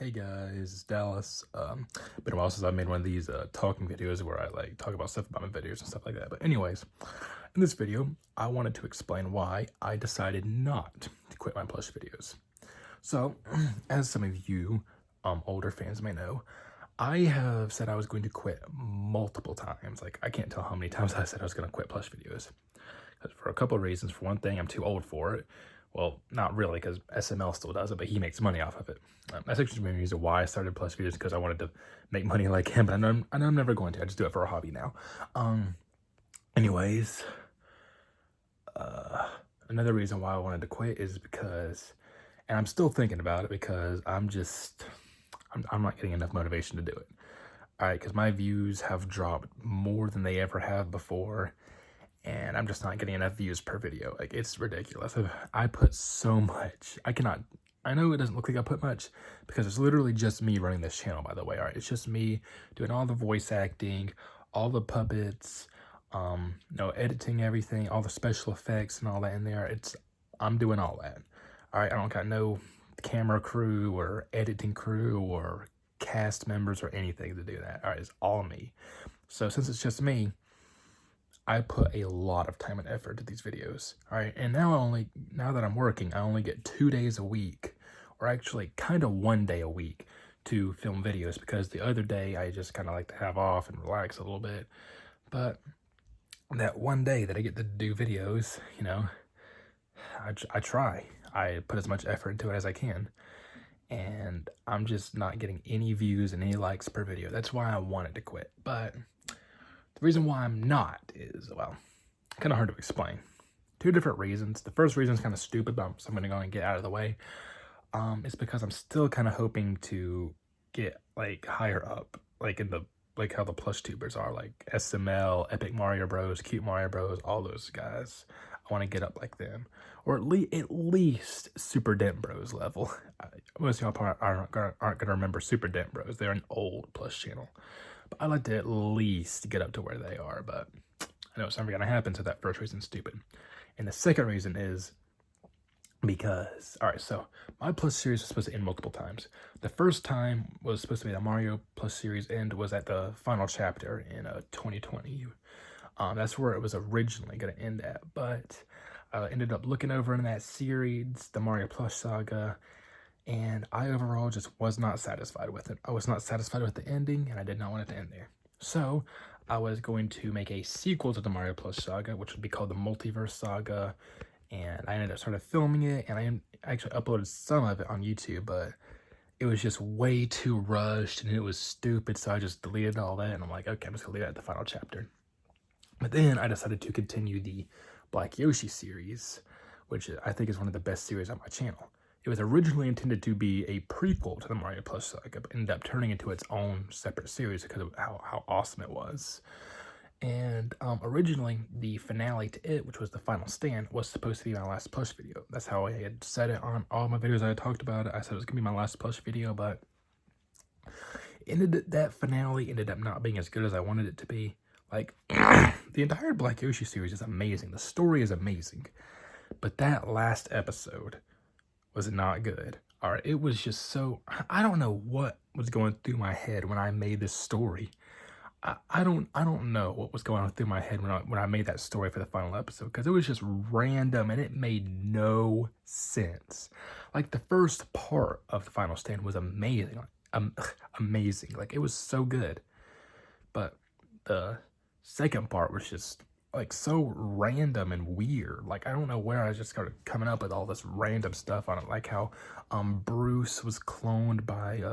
Hey guys, it's Dallas. Been a while since I made one of these talking videos where I like talk about stuff about my videos and stuff like that. But anyways, in this video, I wanted to explain why I decided not to quit my plush videos. So, as some of you older fans may know, I have said I was going to quit multiple times. Like, I can't tell how many times I said I was going to quit plush videos. For a couple of reasons. For one thing, I'm too old for it. Well, not really, because SML still does it, but he makes money off of it. That's actually the main reason why I started plush videos, because I wanted to make money like him, but I know I'm never going to. I just do it for a hobby now. Anyways, another reason why I wanted to quit is because, and I'm still thinking about it, because I'm not getting enough motivation to do it. All right, because my views have dropped more than they ever have before, and I'm just not getting enough views per video. Like, it's ridiculous. I put so much. I know it doesn't look like I put much because it's literally just me running this channel, by the way. All right, it's just me doing all the voice acting, all the puppets, editing everything, all the special effects and all that in there. I'm doing all that. All right, I don't got no camera crew or editing crew or cast members or anything to do that. All right, it's all me. So since it's just me, I put a lot of time and effort into these videos. All right, and now that I'm working, I only get 2 days a week, or actually kind of 1 day a week to film videos, because the other day I just kind of like to have off and relax a little bit. But that 1 day that I get to do videos, I try. I put as much effort into it as I can, and I'm just not getting any views and any likes per video. That's why I wanted to quit. But the reason why I'm not is, well, kind of hard to explain. Two different reasons. The first reason is kind of stupid, but I'm going to go and get out of the way. It's because I'm still kind of hoping to get like higher up, like how the plush tubers are, like SML, Epic Mario Bros, Cute Mario Bros, all those guys. I want to get up like them, or at least Super Dent Bros level. Most of y'all probably aren't gonna remember Super Dent Bros. They're an old plush channel. I'd like to at least get up to where they are, but I know it's never going to happen, so that first reason's stupid. And the second reason is because, all right, so my Plus series was supposed to end multiple times. The first time was supposed to be the Mario Plus series end, was at the final chapter in 2020. That's where it was originally going to end at, but I ended up looking over in that series, the Mario Plus saga, and I overall just was not satisfied with it. I was not satisfied with the ending, and I did not want it to end there. So I was going to make a sequel to the Mario Plus saga, which would be called the Multiverse Saga, and I ended up started filming it, and I actually uploaded some of it on YouTube, but it was just way too rushed, and it was stupid, so I just deleted all that, and I'm like, okay, I'm just gonna leave that at the final chapter. But then I decided to continue the Black Yoshi series, which I think is one of the best series on my channel. It was originally intended to be a prequel to the Mario Plus saga, but ended up turning into its own separate series because of how awesome it was. And originally, the finale to it, which was the final stand, was supposed to be my last plush video. That's how I had said it on all my videos I had talked about it. I said it was going to be my last plush video, but that finale ended up not being as good as I wanted it to be. Like, the entire Black Yoshi series is amazing. The story is amazing. But that last episode was not good. All right, it was just so, I don't know what was going through my head when I made this story. I don't know what was going on through my head when I made that story for the final episode, because it was just random and it made no sense. Like, the first part of the final stand was amazing, amazing. Like, it was so good, but the second part was just like so random and weird. Like, I don't know where I just started coming up with all this random stuff on it, like how Bruce was cloned by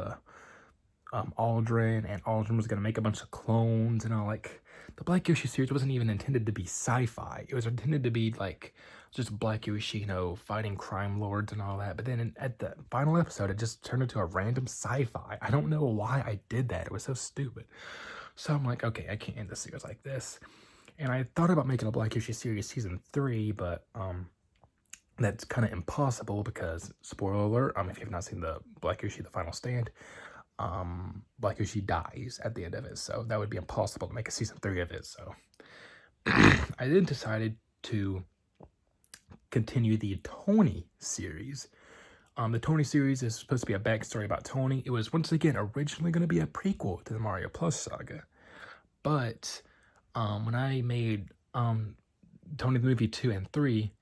Aldrin, and Aldrin was gonna make a bunch of clones and all. Like, the Black Yoshi series wasn't even intended to be sci-fi. It was intended to be like just Black Yoshi, fighting crime lords and all that. But then at the final episode, it just turned into a random sci-fi. I don't know why I did that. It was so stupid. So I'm like, okay, I can't end the series like this. And I thought about making a Black Yoshi series season 3, but that's kind of impossible because, spoiler alert, if you have not seen the Black Yoshi The Final Stand, Black Yoshi dies at the end of it, so that would be impossible to make a season 3 of it. So I then decided to continue the Tony series, The Tony series is supposed to be a backstory about Tony. It was once again originally going to be a prequel to the Mario Plus saga, but when I made Tony the Movie 2 and 3,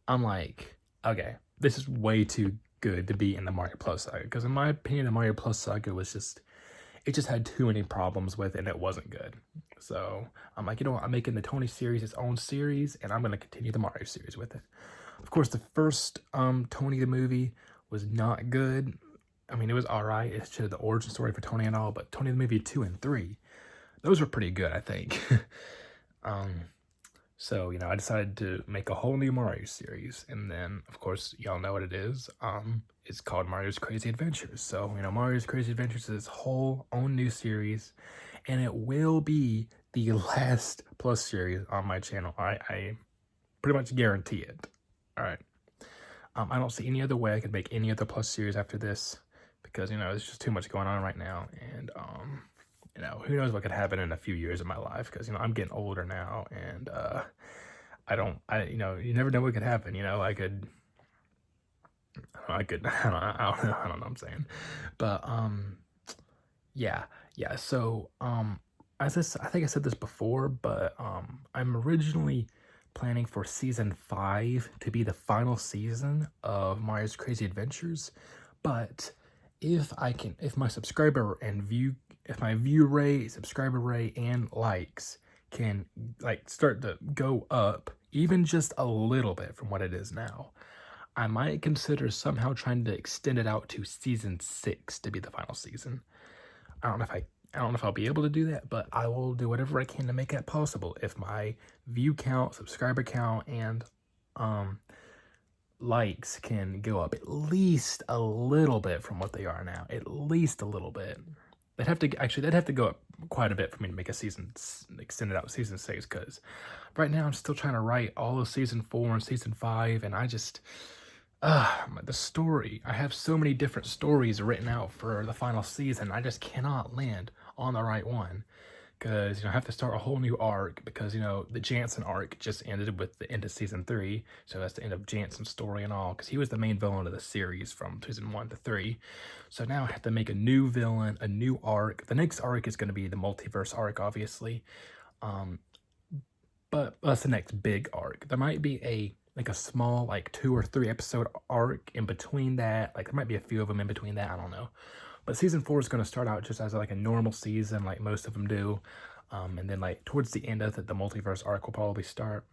I'm like, okay, this is way too good to be in the Mario Plus saga, because in my opinion, the Mario Plus saga was it just had too many problems with it, and it wasn't good. So I'm like, you know what, I'm making the Tony series its own series, and I'm going to continue the Mario series with it. Of course, the first Tony the Movie was not good. I mean, it was alright. It showed the origin story for Tony and all, but Tony the Movie 2 and 3, those were pretty good, I think. So, you know, I decided to make a whole new Mario series, and then, of course, y'all know what it is. It's called Mario's Crazy Adventures. So, you know, Mario's Crazy Adventures is this whole own new series, and it will be the last Plus series on my channel. I pretty much guarantee it. All right. I don't see any other way I could make any other Plus series after this, because, you know, there's just too much going on right now, and you know, who knows what could happen in a few years of my life, because, you know, I'm getting older now, and you know, you never know what could happen. You know, I don't know what I'm saying, but yeah. So I think I said this before, but I'm originally planning for season 5 to be the final season of Mario's Crazy Adventures, but if my subscriber and if my view rate, subscriber rate, and likes can like start to go up even just a little bit from what it is now, I might consider somehow trying to extend it out to season 6 to be the final season. I don't know if I'll be able to do that, but I will do whatever I can to make that possible. If my view count, subscriber count, and likes can go up at least a little bit from what they are now, at least a little bit. They'd have to go up quite a bit for me to make a season, extend it out to season 6, because right now I'm still trying to write all of season 4 and season 5, and I just, the story, I have so many different stories written out for the final season, I just cannot land on the right one, because, you know, I have to start a whole new arc, because, you know, the Jansen arc just ended with the end of season 3, so that's the end of Jansen's story and all, because he was the main villain of the series from season 1 to 3, so now I have to make a new villain, a new arc. The next arc is going to be the multiverse arc, obviously, but that's the next big arc. There might be a small, 2 or 3 episode arc in between that, there might be a few of them in between that, I don't know. But season 4 is going to start out just as a normal season, like most of them do. And then towards the end of it, the multiverse arc will probably start.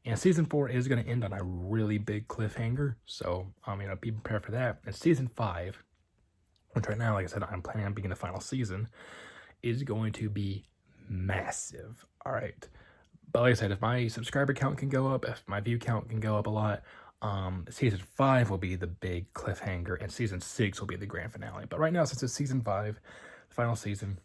And season 4 is going to end on a really big cliffhanger. So, you know, be prepared for that. And season 5, which right now, like I said, I'm planning on being the final season, is going to be massive. All right. But like I said, if my subscriber count can go up, if my view count can go up a lot, season 5 will be the big cliffhanger, and season 6 will be the grand finale. But right now, since it's season 5, the final season,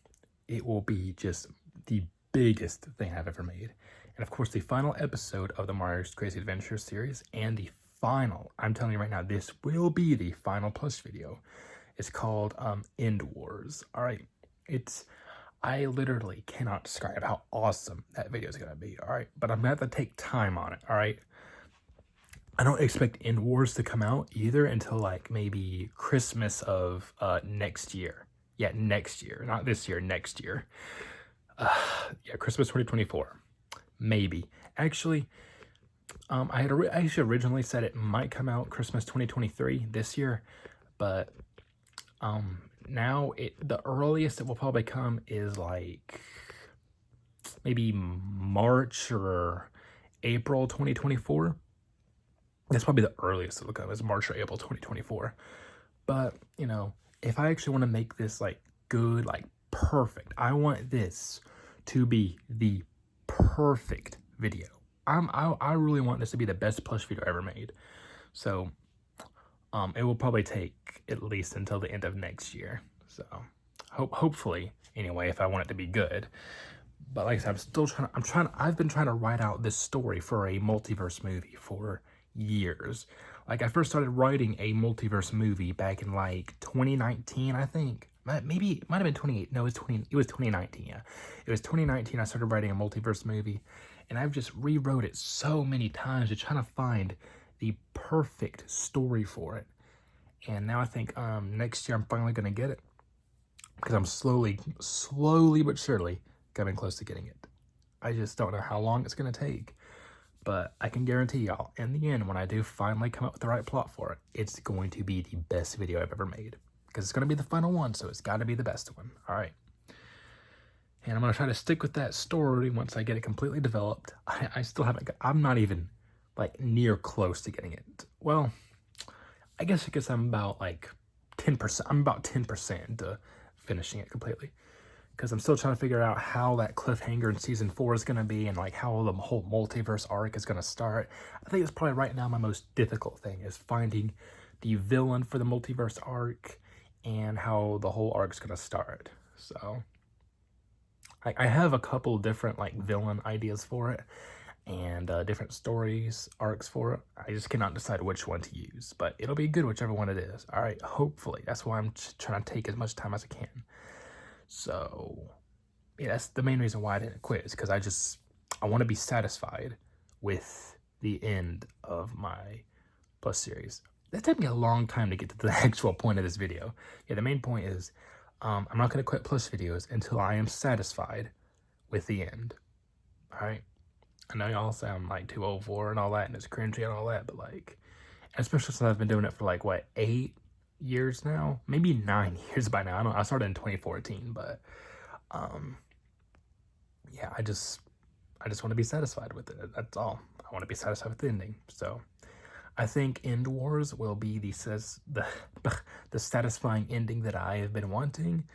it will be just the biggest thing I've ever made. And of course, the final episode of the Mario's Crazy Adventure series, and the final, I'm telling you right now, this will be the final Plus video. It's called End Wars. All right, I literally cannot describe how awesome that video is going to be, all right? But I'm going to have to take time on it, all right? I don't expect End Wars to come out either until maybe Christmas of next year. Yeah, next year. Not this year, next year. Yeah, Christmas 2024. Maybe. Actually, I had originally said it might come out Christmas 2023 this year, but now the earliest it will probably come is maybe March or April 2024. That's probably the earliest it'll come, is March or April 2024. But, you know, if I actually want to make this good, perfect, I want this to be the perfect video. I really want this to be the best plush video ever made. So it will probably take at least until the end of next year. So hopefully, anyway, if I want it to be good. But like I said, I've been trying to write out this story for a multiverse movie for years. I first started writing a multiverse movie back in 2019, I think. Maybe it might have been 28. No, it was 2019. Yeah, it was 2019. I started writing a multiverse movie, and I've just rewrote it so many times to try to find the perfect story for it. And now I think next year I'm finally going to get it, because I'm slowly but surely coming close to getting it. I just don't know how long it's going to take. But I can guarantee y'all, in the end, when I do finally come up with the right plot for it, it's going to be the best video I've ever made. Because it's going to be the final one, so it's got to be the best one. All right. And I'm going to try to stick with that story once I get it completely developed. I still haven't I'm not even, like, near close to getting it. Well, I guess I'm about, like, 10%. I'm about 10% to finishing it completely, because I'm still trying to figure out how that cliffhanger in season 4 is going to be, and like how the whole multiverse arc is going to start. I think it's probably right now my most difficult thing is finding the villain for the multiverse arc and how the whole arc is going to start. So I have a couple different like villain ideas for it, and different stories, arcs for it. I just cannot decide which one to use, but it'll be good whichever one it is. All right, hopefully. That's why I'm trying to take as much time as I can. So, yeah, that's the main reason why I didn't quit, is because I want to be satisfied with the end of my Plus series. That took me a long time to get to the actual point of this video. Yeah, the main point is I'm not going to quit Plus videos until I am satisfied with the end. All right? I know y'all say I'm like too old for it and all that, and it's cringy and all that, but like, especially since I've been doing it for like, what, 8 years now? Maybe 9 years by now. I started in 2014, but yeah, I just want to be satisfied with it. That's all. I want to be satisfied with the ending. So I think End Wars will be the satisfying ending that I have been wanting,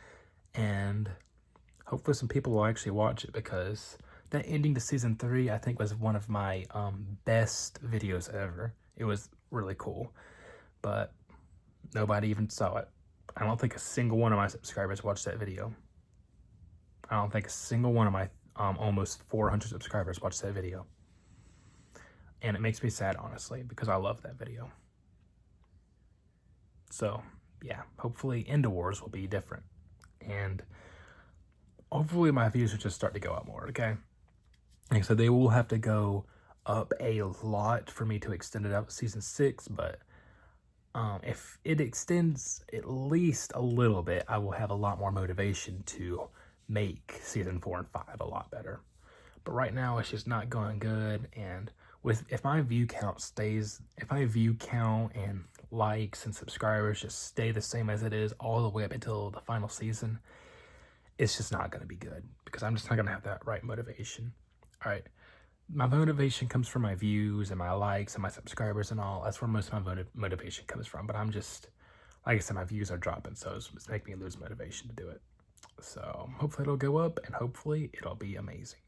and hopefully some people will actually watch it, because that ending to season 3 I think was one of my best videos ever. It was really cool, but nobody even saw it. I don't think a single one of my subscribers watched that video. I don't think a single one of my almost 400 subscribers watched that video. And it makes me sad, honestly, because I love that video. So, yeah, hopefully End Wars will be different. And hopefully my views will just start to go up more, okay? Like I said, they will have to go up a lot for me to extend it out to season 6, but if it extends at least a little bit, I will have a lot more motivation to make season 4 and 5 a lot better. But right now it's just not going good, and if my view count and likes and subscribers just stay the same as it is all the way up until the final season, it's just not going to be good, because I'm just not going to have that right motivation. All right, my motivation comes from my views and my likes and my subscribers and all. That's where most of my motivation comes from. But I'm just, like I said, my views are dropping, so it's making me lose motivation to do it. So hopefully it'll go up, and hopefully it'll be amazing.